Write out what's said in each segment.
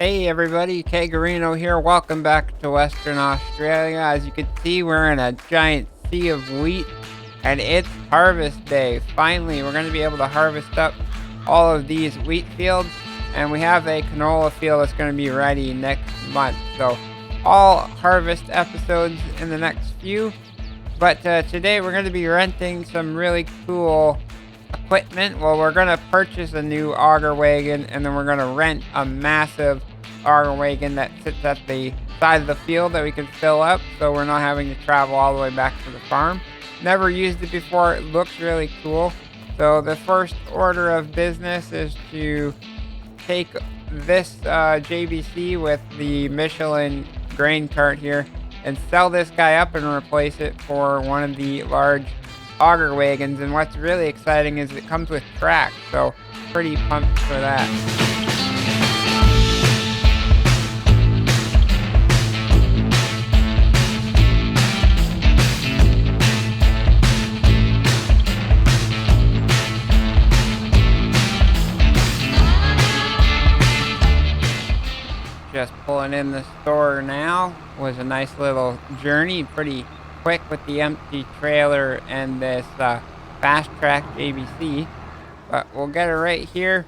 Hey everybody, Kagarino here. Welcome back to Western Australia. As you can see, we're in a giant sea of wheat and it's harvest day. Finally, we're going to be able to harvest up all of these wheat fields, and we have a canola field that's going to be ready next month. So all harvest episodes in the next few. But today we're going to be renting some really cool equipment. Well, we're going to purchase a new auger wagon, and then we're going to rent a massive auger wagon that sits at the side of the field that we can fill up, so we're not having to travel all the way back to the farm. Never used it before. It looks really cool. So the first order of business is to take this JBC with the Michelin grain cart here and sell this guy up and replace it for one of the large auger wagons. And what's really exciting is it comes with tracks, so pretty pumped for that. Just pulling in the store now. Was a nice little journey, pretty quick with the empty trailer and this fast track JBC, but we'll get it right here.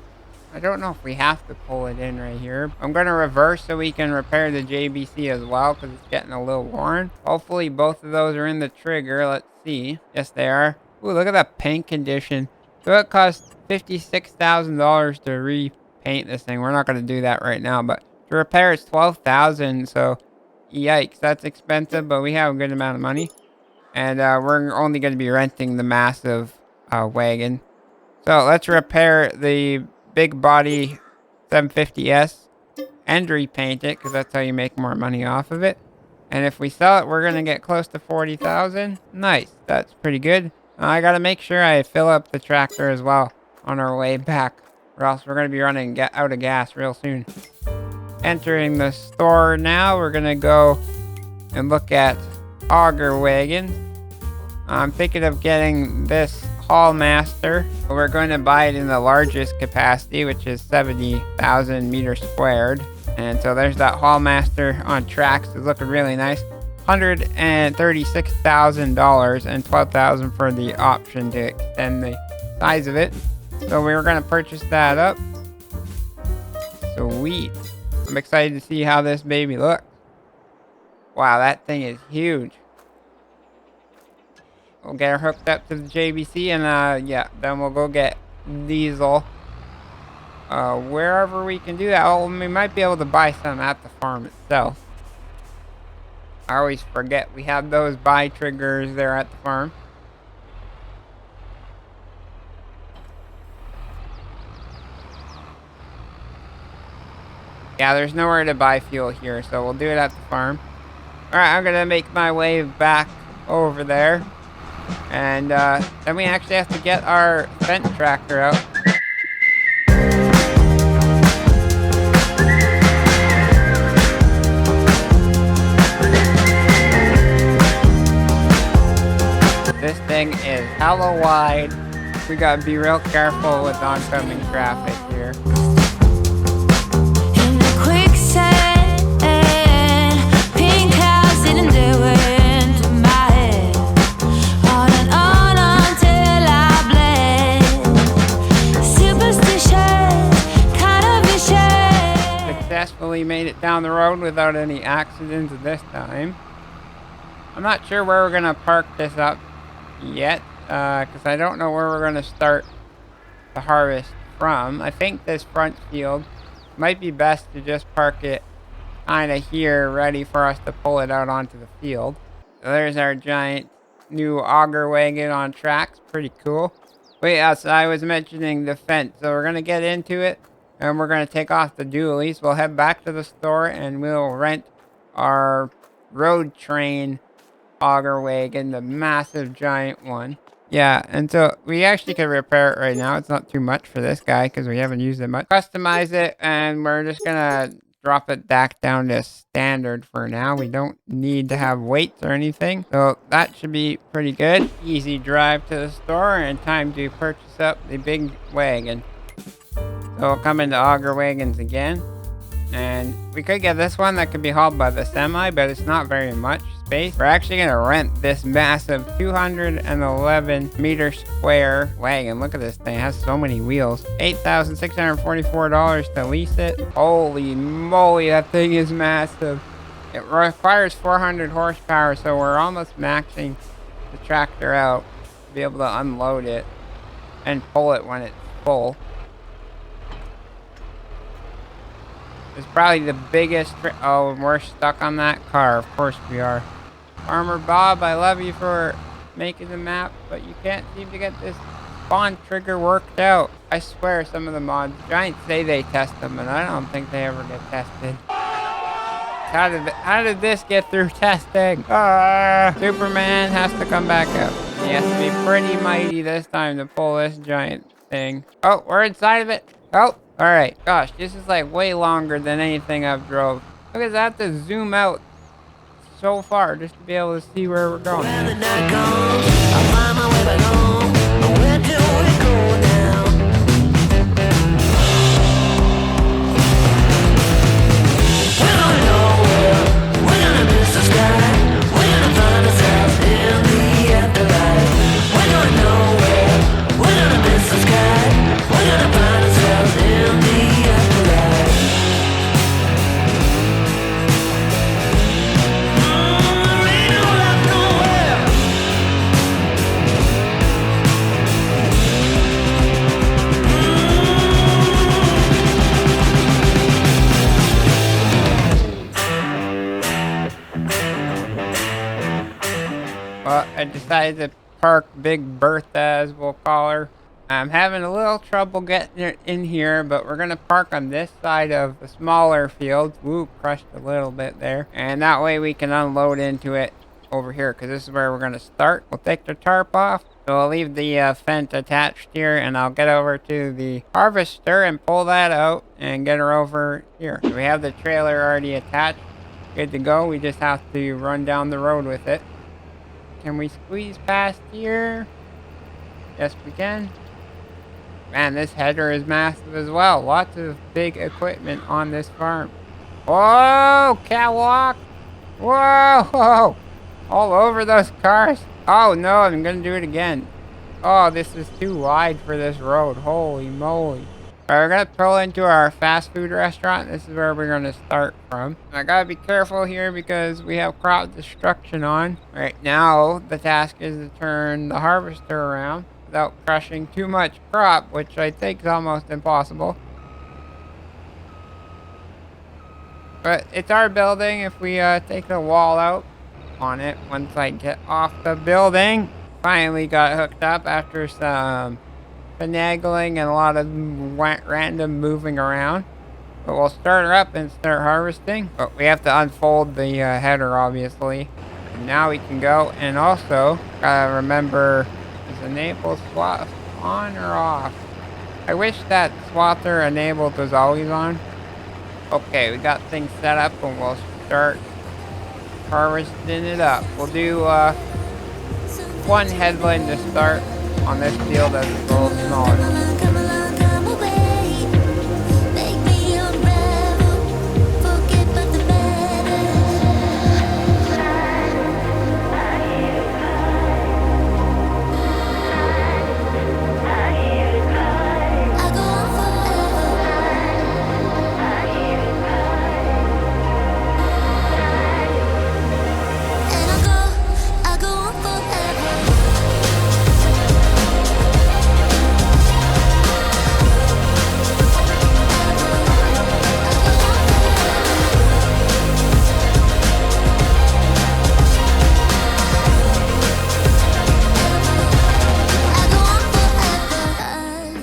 I don't know if we have to pull it in right here. I'm going to reverse so we can repair the JBC as well, because it's getting a little worn. Hopefully both of those are in the trigger. Let's see. Yes, they are. Ooh, look at that paint condition. So it cost $56,000 to repaint this thing. We're not going to do that right now, but to repair it's $12,000. So yikes, that's expensive, but we have a good amount of money. And we're only going to be renting the massive wagon. So let's repair the big body 750S and repaint it, because that's how you make more money off of it. And if we sell it, we're going to get close to $40,000. Nice, that's pretty good. I got to make sure I fill up the tractor as well on our way back, or else we're going to be running out of gas real soon. Entering the store now, we're going to go and look at auger wagon. I'm thinking of getting this Hall Master. We're going to buy it in the largest capacity, which is 70,000 meters squared. And so there's that Hall Master on tracks. It's looking really nice. $136,000 and $12,000 for the option to extend the size of it. So we were going to purchase that up. Sweet. I'm excited to see how this baby looks. Wow, that thing is huge. We'll get her hooked up to the JBC, and yeah, then we'll go get diesel wherever we can do that. Oh, we might be able to buy some at the farm itself. I always forget we have those buy triggers there at the farm. Yeah, there's nowhere to buy fuel here, so we'll do it at the farm. Alright, I'm gonna make my way back over there. And then we actually have to get our Fendt tractor out. This thing is hella wide. We gotta be real careful with oncoming traffic here. Successfully made it down the road without any accidents this time. I'm not sure where we're gonna park this up yet, because I don't know where we're gonna start the harvest from. I think this front field might be best to just park it kind of here, ready for us to pull it out onto the field. So there's our giant new auger wagon on tracks. Pretty cool. Wait, so I was mentioning the Fendt, so we're gonna get into it. And we're going to take off the dualies. We'll head back to the store and we'll rent our road train auger wagon, the massive giant one. Yeah, and so we actually can repair it right now. It's not too much for this guy because we haven't used it much. Customize it, and we're just going to drop it back down to standard for now. We don't need to have weights or anything. So that should be pretty good. Easy drive to the store and time to purchase up the big wagon. So we'll come into auger wagons again. And we could get this one that could be hauled by the semi, but it's not very much space. We're actually going to rent this massive 211 meter square wagon. Look at this thing. It has so many wheels. $8,644 to lease it. Holy moly, that thing is massive. It requires 400 horsepower, so we're almost maxing the tractor out to be able to unload it and pull it when it's full. It's probably the biggest... Oh, we're stuck on that car. Of course we are. Farmer Bob, I love you for making the map, but you can't seem to get this spawn trigger worked out. I swear some of the mods, Giants say they test them, and I don't think they ever get tested. How did this get through testing? Superman has to come back up. He has to be pretty mighty this time to pull this giant thing. Oh, we're inside of it. Oh. Alright, gosh, this is like way longer than anything I've drove. Look at that, I have to zoom out so far just to be able to see where we're going. When the night comes, I'll find my way back home. Where do we go now? We're going nowhere. We're gonna miss the sky. We're gonna find ourselves in the afterlife. We're going nowhere. We're gonna miss the sky. We're gonna find ourselves in the afterlife. There ain't no love nowhere. Well, I decided to park Big Bertha, as we'll call her. I'm having a little trouble getting it in here, but we're going to park on this side of the smaller field. Woo, crushed a little bit there. And that way we can unload into it over here, because this is where we're going to start. We'll take the tarp off. So I'll leave the fence attached here, and I'll get over to the harvester and pull that out and get her over here. So we have the trailer already attached. Good to go. We just have to run down the road with it. Can we squeeze past here? Yes, we can. Man, this header is massive as well. Lots of big equipment on this farm. Whoa, catwalk. Whoa, all over those cars. Oh no, I'm gonna do it again. Oh, this is too wide for this road. Holy moly. Alright, we're gonna pull into our fast food restaurant. This is where we're gonna start from. I gotta be careful here because we have crop destruction on. Right now, the task is to turn the harvester around without crushing too much crop, which I think is almost impossible. But it's our building. If we take the wall out on it once I get off the building. Finally got hooked up after some finagling and a lot of random moving around. But we'll start her up and start harvesting. But we have to unfold the header, obviously. And now we can go. And also, gotta remember, is enable swath on or off? I wish that swather enabled was always on. Okay, we got things set up and we'll start harvesting it up. We'll do one headland to start on this field as it's a little smaller.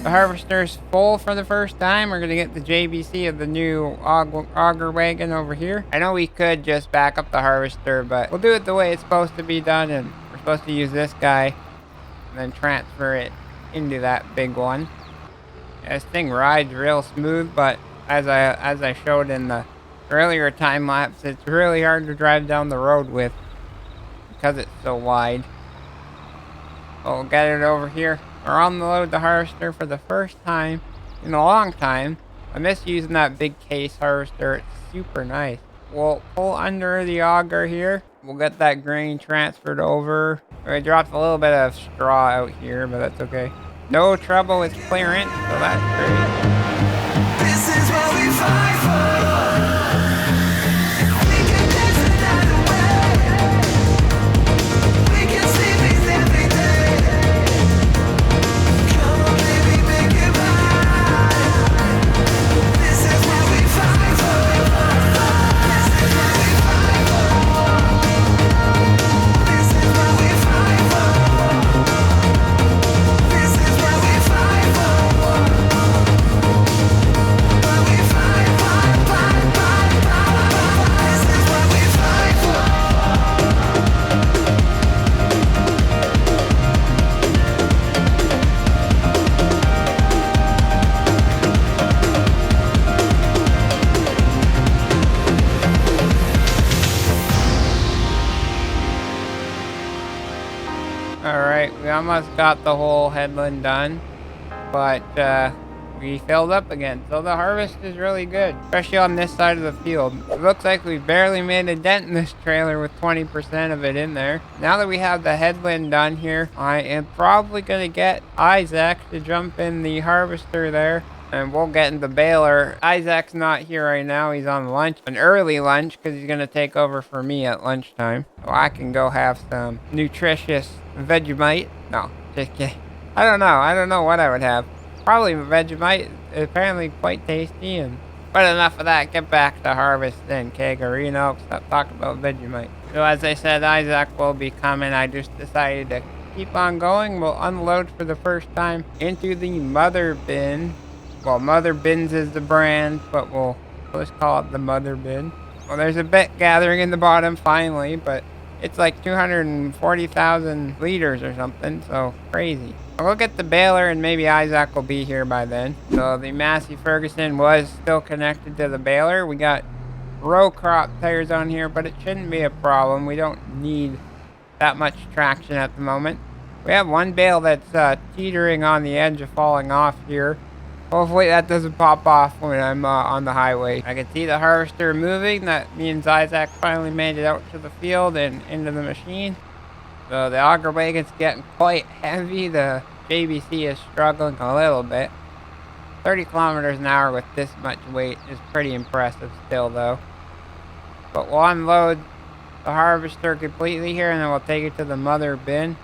The harvester's full for the first time. We're going to get the JBC of the new auger wagon over here. I know we could just back up the harvester, but we'll do it the way it's supposed to be done, and we're supposed to use this guy and then transfer it into that big one. Yeah, this thing rides real smooth, but as I showed in the earlier time lapse, it's really hard to drive down the road with because it's so wide. We'll get it over here. We're on the load the harvester for the first time in a long time. I miss using that big case harvester. It's super nice. We'll pull under the auger here. We'll get that grain transferred over. I dropped a little bit of straw out here, but that's okay. No trouble with clearance, so that's great. This is what we fight for. We can dance another way. We can see things every day. Come on, baby, make it right. This is what we fight for. This is what we fight for. This is what we fight for. This is what we fight for. What we fight, fight, fight, fight, fight. This is what we fight for. Alright, we almost got the whole headland done, but we filled up again. So the harvest is really good, especially on this side of the field. It looks like we barely made a dent in this trailer with 20% of it in there. Now that we have the headland done here, I am probably going to get Isaac to jump in the harvester there. And we'll get in the baler. Isaac's not here right now. He's on lunch, an early lunch, because he's going to take over for me at lunchtime. So I can go have some nutritious Vegemite. No, just kidding. I don't know what I would have. Probably Vegemite. Apparently quite tasty. But enough of that. Get back to harvest then, Kagarino. Stop talking about Vegemite. So as I said, Isaac will be coming. I just decided to keep on going. We'll unload for the first time into the mother bin. Well, Mother Bins is the brand, but we'll just call it the Mother Bin. Well, there's a bit gathering in the bottom finally, but it's like 240,000 liters or something, so crazy. I'll go get the baler and maybe Isaac will be here by then. So the Massey Ferguson was still connected to the baler. We got row crop tires on here, but it shouldn't be a problem. We don't need that much traction at the moment. We have one bale that's teetering on the edge of falling off here. Hopefully that doesn't pop off when I'm on the highway. I can see the harvester moving. That means Isaac finally made it out to the field and into the machine. So the auger wagon's getting quite heavy. The JBC is struggling a little bit. 30 kilometers an hour with this much weight is pretty impressive still though. But we'll unload the harvester completely here and then we'll take it to the mother bin.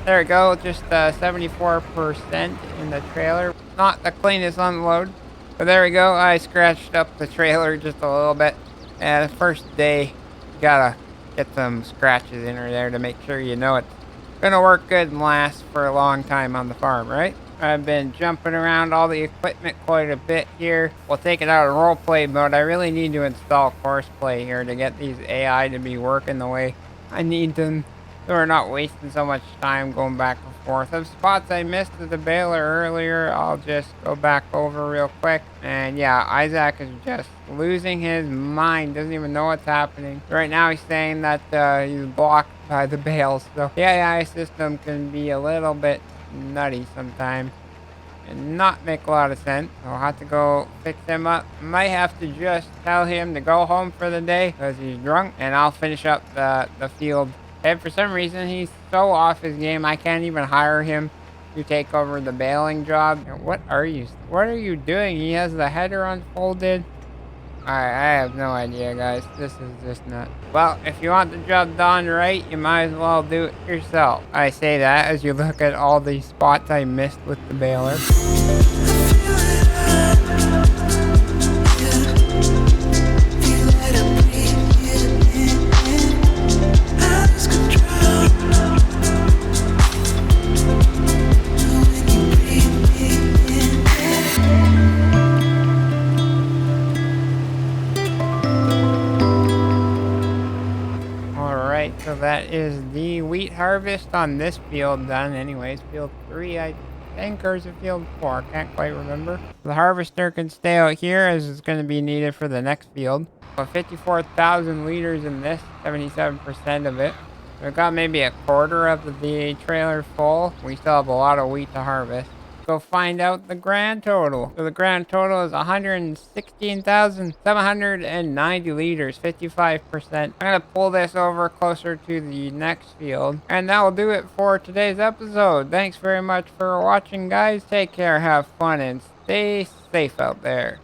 There we go, just 74% in the trailer. Not the cleanest unload, but there we go. I scratched up the trailer just a little bit. And the first day, you gotta get some scratches in there to make sure you know it's gonna work good and last for a long time on the farm, right? I've been jumping around all the equipment quite a bit here. We'll take it out of roleplay mode. I really need to install courseplay here to get these AI to be working the way I need them. So we're not wasting so much time going back and forth. Of spots I missed at the baler earlier, I'll just go back over real quick. And yeah, Isaac is just losing his mind. Doesn't even know what's happening. Right now he's saying that he's blocked by the bales. So the AI system can be a little bit nutty sometimes and not make a lot of sense. So I'll have to go fix him up. Might have to just tell him to go home for the day because he's drunk. And I'll finish up the field. And for some reason, he's so off his game, I can't even hire him to take over the baling job. What are you doing? He has the header unfolded. I have no idea, guys. This is just nuts. Well, if you want the job done right, you might as well do it yourself. I say that as you look at all the spots I missed with the baler. So that is the wheat harvest on this field done. Anyways, field 3, I think, or is it field 4? Can't quite remember. The harvester can stay out here as it's going to be needed for the next field. 54,000 liters in this, 77% of it. We got maybe a quarter of the trailer full. We still have a lot of wheat to harvest. Go find out the grand total. So the grand total is 116,790 liters, 55%. I'm gonna pull this over closer to the next field. And that will do it for today's episode. Thanks very much for watching, guys. Take care, have fun, and stay safe out there.